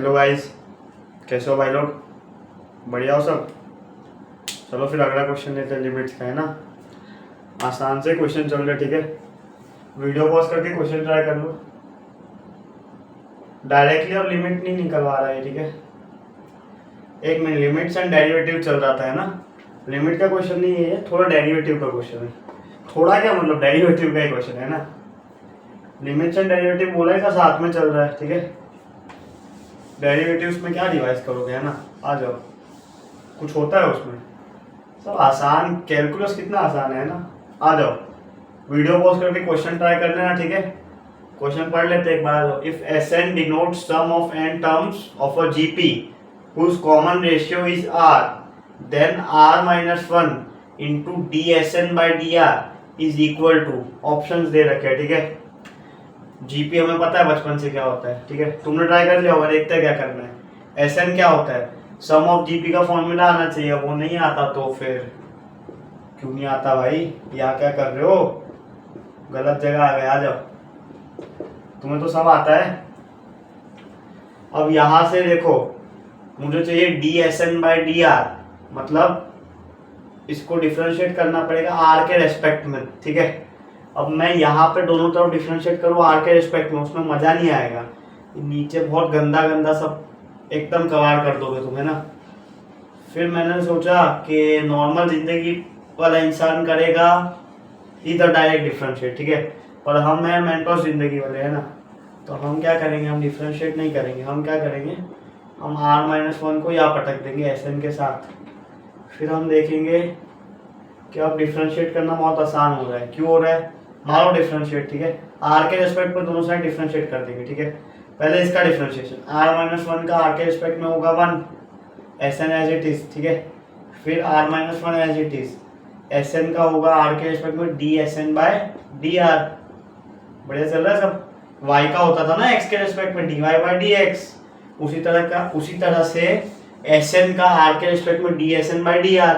Hello guys, कैसे हो भाई लोग? बढ़िया हो सब? चलो फिर अगला क्वेश्चन लेते हैं लिमिट्स का, है ना। आसान से क्वेश्चन चल रहे, ठीक है। वीडियो पॉज करके क्वेश्चन ट्राई कर लो। डायरेक्टली और लिमिट नहीं निकलवा रहा है, ठीक है। एक मिनट, लिमिट्स एंड डेरिवेटिव चल रहा था, है ना। लिमिट का क्वेश्चन नहीं है, थोड़ा डेरिवेटिव का क्वेश्चन है। थोड़ा क्या मतलब, डेरिवेटिव का ही क्वेश्चन है ना। लिमिट्स एंड डेरिवेटिव बोला है, साथ में चल रहा है, ठीक है। डेरिवेटिव्स में क्या रिवाइज करोगे, है ना। आ जाओ, कुछ होता है उसमें सब आसान। कैलकुलस कितना आसान है ना। आ जाओ, वीडियो पॉज करके क्वेश्चन ट्राई कर लेना, ठीक है। क्वेश्चन पढ़ लेते एक बार। If S N denotes sum of N terms of a GP whose common ratio is r, then r minus 1 into dsn by dr is equal to, options दे रखे हैं, ठीक है। जीपी हमें पता है बचपन से क्या होता है, ठीक है। तुमने ट्राई कर लिया होगा, देखते हैं क्या करना है। एस एन क्या होता है, सम ऑफ जीपी का फॉर्मूला आना चाहिए, वो नहीं आता तो फिर क्यों नहीं आता भाई, यहाँ क्या कर रहे हो, गलत जगह आ गए। आ जाओ, तुम्हें तो सब आता है। अब यहां से देखो, मुझे चाहिए D S N by D R, मतलब इसको डिफरेंशिएट करना पड़ेगा आर के रेस्पेक्ट में, ठीक है। अब मैं यहाँ पे दोनों तरफ डिफरेंशिएट करूँ आर के रेस्पेक्ट में, उसमें मजा नहीं आएगा। नीचे बहुत गंदा गंदा सब एकदम कवर कर दोगे तुम, है ना। फिर मैंने सोचा कि नॉर्मल जिंदगी वाला इंसान करेगा इधर डायरेक्ट डिफरेंशिएट, ठीक है। पर हम हैं मेंटोस जिंदगी वाले, है ना। तो हम क्या करेंगे, हम डिफरेंशिएट नहीं करेंगे। हम क्या करेंगे, हम r माइनस 1 को यहाँ पटक देंगे एस एन के साथ। फिर हम देखेंगे कि अब डिफरेंशिएट करना बहुत आसान हो रहा है। क्यों हो रहा है, मारो डिफरेंशिएट, ठीक है। r के रिस्पेक्ट पर दोनों साइड डिफरेंशिएट कर देंगे, ठीक है। पहले इसका डिफरेंशिएशन, r माइनस 1 का r के रिस्पेक्ट में होगा 1, S N as it is, ठीक है। फिर r minus 1 as it is, S N का होगा r के रिस्पेक्ट में D S N by D R. बढ़िया चल रहा है सब। y का होता था ना x के रिस्पेक्ट में D Y by D X, उसी तरह से एस एन का आर के रिस्पेक्ट में D S N by D R,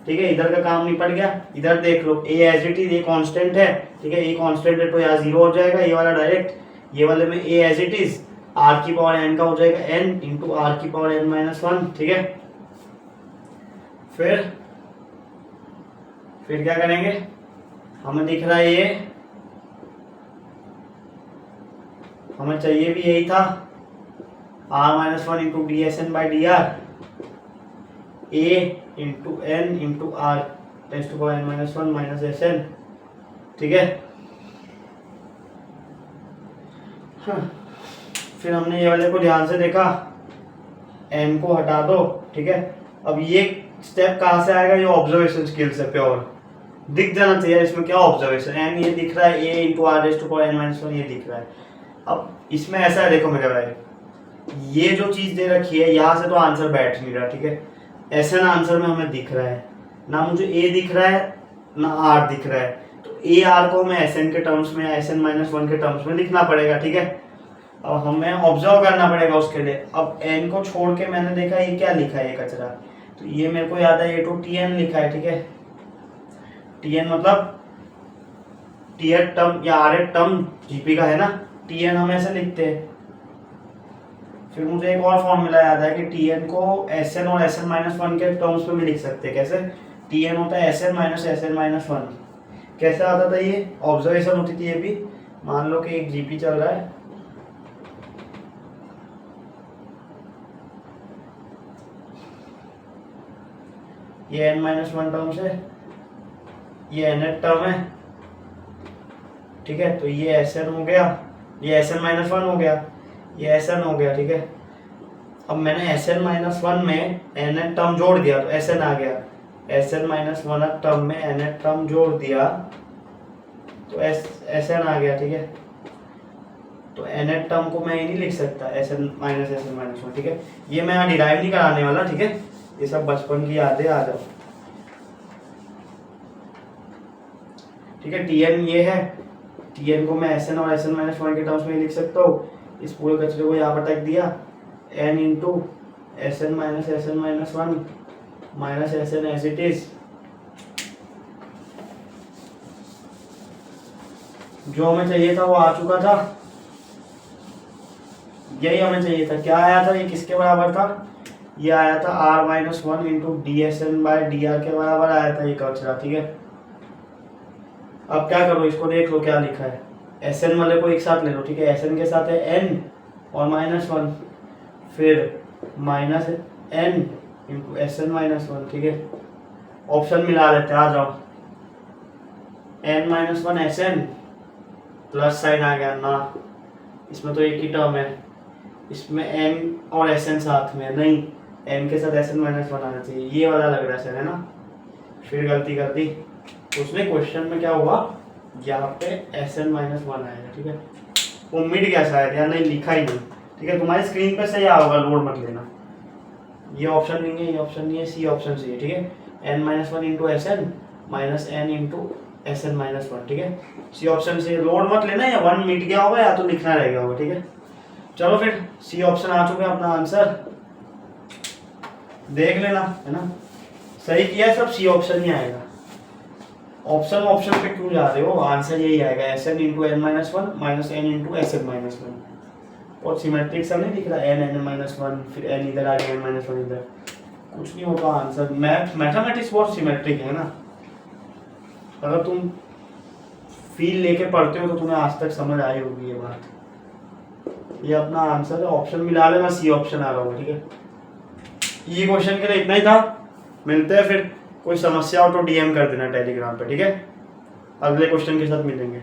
ठीक है। इधर का काम निपट गया। इधर देख लो, ए एज इट इज, ये कांस्टेंट है, ठीक है। ये कांस्टेंट है तो यहाँ 0 हो जाएगा, ये वाला डायरेक्ट। ये वाले में ए एज इट इज, आर की पावर एन का हो जाएगा एन इंटू आर की पावर एन माइनस 1, ठीक है। फिर क्या करेंगे, हमें दिख रहा है ये, हमें चाहिए भी यही था, r minus 1 into D S N by D R, A into N into are tense to power N minus 1 minus S N, ठीक है। फिर हमने ये वाले को ध्यान से देखा, n को हटा दो, ठीक है। अब ये स्टेप कहाँ से आएगा, ये ऑब्जर्वेशन स्किल्स है, प्योर दिख जाना चाहिए इसमें क्या ऑब्जर्वेशन। एन ये दिख रहा है, a into are tense to power N minus 1 ये दिख रहा है। अब इसमें ऐसा है, देखो मेरे भाई, ये जो चीज दे रखी है यहाँ से तो आंसर बैठ नहीं रहा, ठीक है। एस एन आंसर में हमें दिख रहा है ना, मुझे ए दिख रहा है ना आर दिख रहा है, तो ए आर को हमें एस एन के टर्म्स में, एस एन माइनस 1 के टर्म्स में लिखना पड़ेगा, ठीक है। अब हमें ऑब्जर्व करना पड़ेगा उसके लिए। अब एन को छोड़ के मैंने देखा ये क्या लिखा है, ये कचरा, तो ये मेरे को याद है, ये तो टी एन लिखा है, ठीक है। टी एन मतलब टी एन टर्म या आर एन टर्म जीपी का है ना, टी एन हम ऐसे लिखते हैं। फिर मुझे एक और फॉर्मूला याद है कि टी एन को एस एन और एस एन माइनस 1 के टर्म्स में भी लिख सकते हैं। कैसे, टी एन होता है एस एन माइनस 1। कैसे आता था ये, ऑब्जर्वेशन होती थी ये भी। मान लो कि एक जीपी चल रहा है, ये n माइनस 1 टर्म्स है, ये nth टर्म है, ठीक है। तो ये एस एन हो गया, ये एस एन माइनस 1 हो गया, ये एस एन हो गया, ठीक है। अब मैंने एस एन माइनस 1 में एन टर्म जोड़ दिया तो एस एन आ गया, एस एन माइनस 1 टर्म में एन टर्म जोड़ दिया तो एस एन आ गया, ठीक है। तो एन टर्म को मैं ये नहीं लिख सकता एस एन माइनस 1, ठीक है। ये मैं यहाँ डिराइव नहीं कराने वाला, ठीक है। ये सब बचपन की यादें, आ जाओ, ठीक है। टी एन ये है, टी एन को मैं एस एन और एस एन माइनस 1 के टर्म्स में लिख सकता हूँ। इस पूरे कचरे को यहाँ पर रख दिया, N into S N minus 1 minus S N as it is. जो हमें चाहिए था वो आ चुका था, यही हमें चाहिए था। क्या आया था, ये किसके बराबर था, ये आया था r minus one into D S N by D R के बराबर आया था ये कचरा, ठीक है। अब क्या करो, इसको देख लो क्या लिखा है, एस एन वाले को एक साथ ले लो, ठीक है। एस एन के साथ है एन और माइनस वन, फिर minus N into S N minus one, ठीक है। ऑप्शन मिला लेते हैं, आ जाओ। N minus one s n plus sign आ गया ना, इसमें तो एक ही टर्म है, इसमें एन और एस एन साथ में नहीं, एन के साथ एस एन माइनस वन आना चाहिए, ये वाला लग रहा है सर, है ना। फिर गलती कर दी उसने, क्वेश्चन में क्या हुआ, यहाँ पे एस एन माइनस वन आएगा, ठीक है। उम्मीद क्या शायद, या नहीं लिखा ही नहीं, ठीक है। तुम्हारी स्क्रीन पे सही होगा, लोड मत लेना। ये ऑप्शन नहीं है, ये ऑप्शन नहीं है, सी ऑप्शन सही है, ठीक है। N minus one into S N minus N into S N minus one, ठीक है। सी ऑप्शन से लोड मत लेना, या वन मिट गया होगा या तो लिखना रह गया होगा, ठीक है। चलो फिर सी ऑप्शन आ चुके हैं, अपना आंसर देख लेना, है ना। सही किया सब, सी ऑप्शन ही आएगा। ऑप्शन ऑप्शन पे क्यों जा रहे हो, आंसर यही आएगा, S N into N minus one minus N into S N minus one. और सिमेट्रिक सा नहीं दिख रहा, एन एन माइनस वन, फिर एन इधर आ गया, एन माइनस वन इधर, कुछ नहीं होगा आंसर। मैथमेटिक्स बहुत सिमेट्रिक है ना, अगर तुम फील लेके पढ़ते हो तो तुम्हें आज तक समझ आई होगी ये बात। ये अपना आंसर है, ऑप्शन मिला लेना, सी ऑप्शन आ रहा होगा, ठीक है। ये क्वेश्चन के लिए इतना ही था, मिलते हैं फिर, कोई समस्या हो तो डीएम कर देना टेलीग्राम पे, ठीक है। अगले क्वेश्चन के साथ मिलेंगे।